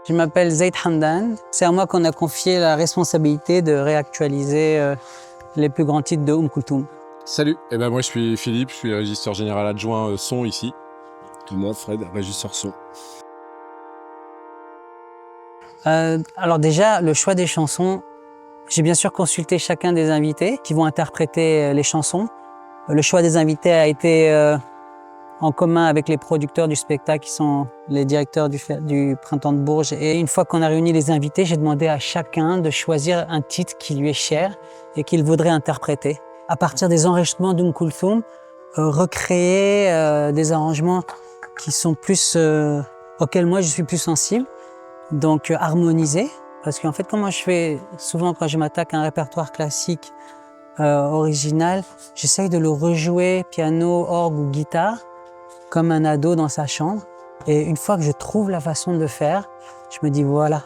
Je m'appelle Zaid Hamdan. C'est à moi qu'on a confié la responsabilité de réactualiser les plus grands titres de Kulthum. Salut, moi je suis Philippe, je suis régisseur général adjoint son ici. Et moi Fred, régisseur son. Alors déjà, le choix des chansons, j'ai bien sûr consulté chacun des invités qui vont interpréter les chansons. Le choix des invités a été en commun avec les producteurs du spectacle qui sont les directeurs du Printemps de Bourges. Et une fois qu'on a réuni les invités, j'ai demandé à chacun de choisir un titre qui lui est cher et qu'il voudrait interpréter. À partir des enregistrements Kulthum, recréer des arrangements qui sont plus auxquels moi je suis plus sensible. Donc harmoniser, parce qu'en fait comment je fais souvent quand je m'attaque à un répertoire classique original, j'essaye de le rejouer piano, orgue ou guitare comme un ado dans sa chambre. Et une fois que je trouve la façon de le faire, je me dis voilà,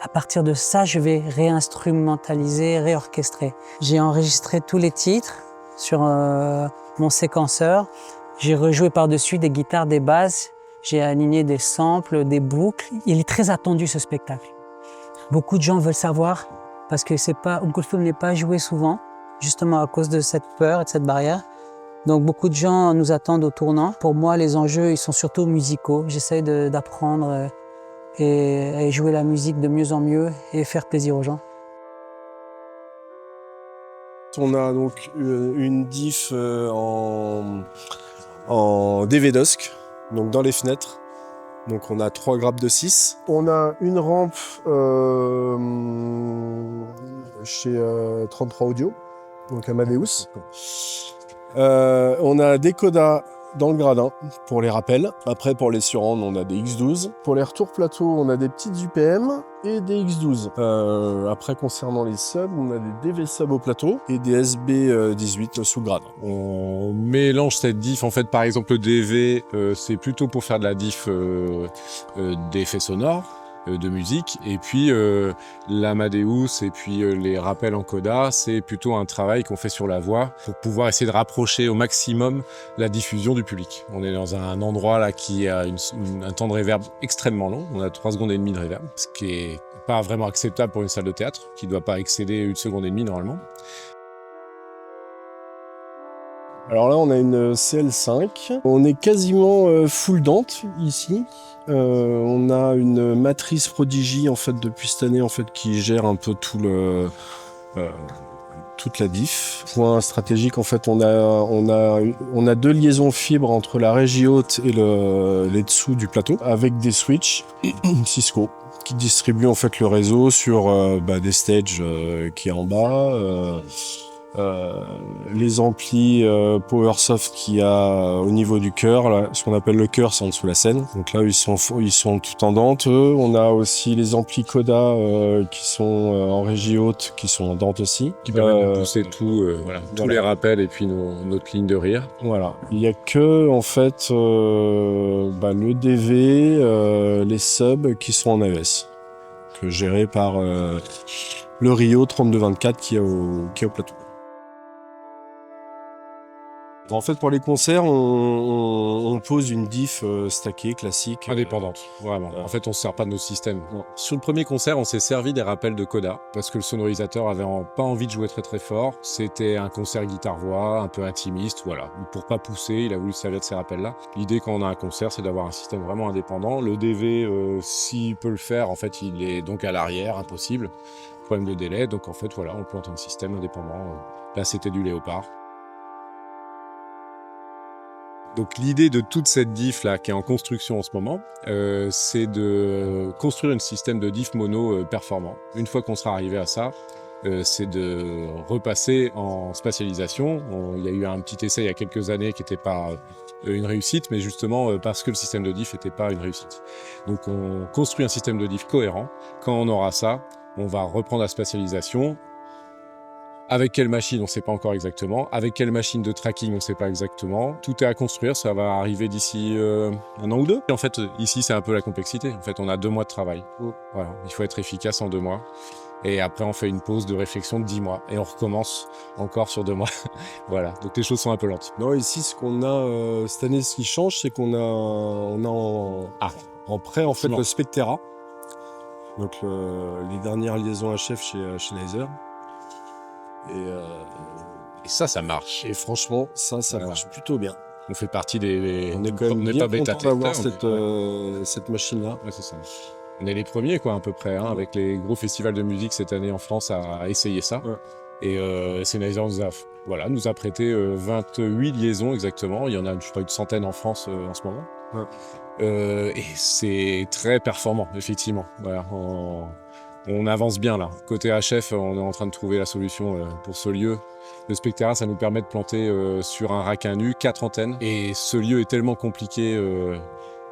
à partir de ça, je vais réinstrumentaliser, réorchestrer. J'ai enregistré tous les titres sur mon séquenceur. J'ai rejoué par-dessus des guitares, des basses. J'ai aligné des samples, des boucles. Il est très attendu ce spectacle. Beaucoup de gens veulent savoir parce que Kulthum n'est pas joué souvent, justement à cause de cette peur et de cette barrière. Donc beaucoup de gens nous attendent au tournant. Pour moi, les enjeux, ils sont surtout musicaux. J'essaie d'apprendre et jouer la musique de mieux en mieux et faire plaisir aux gens. On a donc une diff en DV-DOSC, donc dans les fenêtres. Donc on a 3 grappes de 6. On a une rampe chez 33 Audio, donc Amadeus. On a des codas dans le gradin pour les rappels. Après, pour les surrounds, on a des X12. Pour les retours plateau, on a des petites UPM et des X12. Après, concernant les subs, on a des DV subs au plateau et des SB18 sous gradin. On mélange cette diff, en fait, par exemple, le DV, c'est plutôt pour faire de la diff d'effets sonores, de musique, et puis l'Amadeus et puis les rappels en coda, c'est plutôt un travail qu'on fait sur la voix pour pouvoir essayer de rapprocher au maximum la diffusion du public. On est dans un endroit là qui a un temps de reverb extrêmement long, on a 3 secondes et demie de reverb, ce qui est pas vraiment acceptable pour une salle de théâtre, qui doit pas excéder 1 seconde et demie normalement. Alors là, on a une CL5. On est quasiment full dente ici. On a une matrice Prodigy en fait depuis cette année en fait qui gère un peu toute la diff. Point stratégique, en fait, on a 2 liaisons fibres entre la régie haute et les dessous du plateau avec des switches Cisco qui distribuent en fait le réseau sur des stages qui est en bas. Les amplis PowerSoft qu'il y a au niveau du chœur, là, ce qu'on appelle le chœur, c'est en dessous de la scène. Donc là, ils sont tout en dente. On a aussi les amplis Coda qui sont en régie haute, qui sont en dente aussi. Qui permettent de pousser tous les rappels et puis notre ligne de rire. Voilà. Il n'y a que, en fait, le DV, les subs qui sont en AES, gérés par le Rio 3224 qui est au plateau. En fait, pour les concerts, on pose une diff stackée, classique. Indépendante, vraiment. En fait, on se sert pas de nos systèmes. Sur le premier concert, on s'est servi des rappels de coda, parce que le sonorisateur avait pas envie de jouer très très fort. C'était un concert guitare-voix, un peu intimiste, voilà. Pour pas pousser, il a voulu se servir de ces rappels-là. L'idée quand on a un concert, c'est d'avoir un système vraiment indépendant. Le DV, s'il peut le faire, en fait, il est donc à l'arrière, impossible. Problème de délai, donc en fait, voilà, on plante un système indépendant. Là, c'était du Léopard. Donc l'idée de toute cette diff là qui est en construction en ce moment, c'est de construire un système de diff mono performant. Une fois qu'on sera arrivé à ça, c'est de repasser en spatialisation. Il y a eu un petit essai il y a quelques années qui n'était pas une réussite, mais justement parce que le système de diff n'était pas une réussite. Donc on construit un système de diff cohérent. Quand on aura ça, on va reprendre la spatialisation. Avec quelle machine, on ne sait pas encore exactement. Avec quelle machine de tracking, on ne sait pas exactement. Tout est à construire, ça va arriver d'ici 1 an ou 2. Et en fait, ici, c'est un peu la complexité. En fait, on a 2 mois de travail. Voilà, il faut être efficace en 2 mois. Et après, on fait une pause de réflexion de 10 mois. Et on recommence encore sur 2 mois. Voilà, donc les choses sont un peu lentes. Non, ici, ce qu'on a cette année, ce qui change, c'est qu'on a en prêt, en fait, le Spectera. Donc les dernières liaisons HF chez Laser. Et ça marche. Et franchement, ça Voilà. marche plutôt bien. On fait partie des... On est quand même bien pas bêta content d'avoir testeur, cette machine-là. ouais, c'est ça. On est les premiers, quoi, à peu près, hein, avec les gros festivals de musique cette année en France à essayer ça. Ouais. Et Sennheiser nous a prêté 28 liaisons exactement. Il y en a, je crois, une centaine en France en ce moment. Ouais. Et c'est très performant, effectivement. Voilà, on avance bien là. Côté HF, on est en train de trouver la solution pour ce lieu. Le Spectera, ça nous permet de planter sur un rack à nu 4 antennes. Et ce lieu est tellement compliqué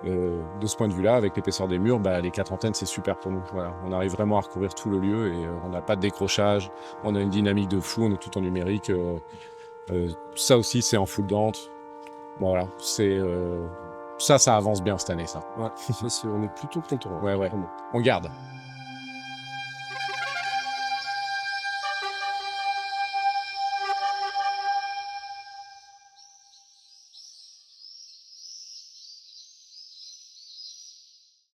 de ce point de vue-là, avec l'épaisseur des murs, les 4 antennes, c'est super pour nous. Voilà, on arrive vraiment à recouvrir tout le lieu et on n'a pas de décrochage. On a une dynamique de fou, on est tout en numérique. Ça aussi, c'est en full dente. Voilà, ça avance bien cette année, ça. Ouais, on est plutôt content. Ouais. On garde.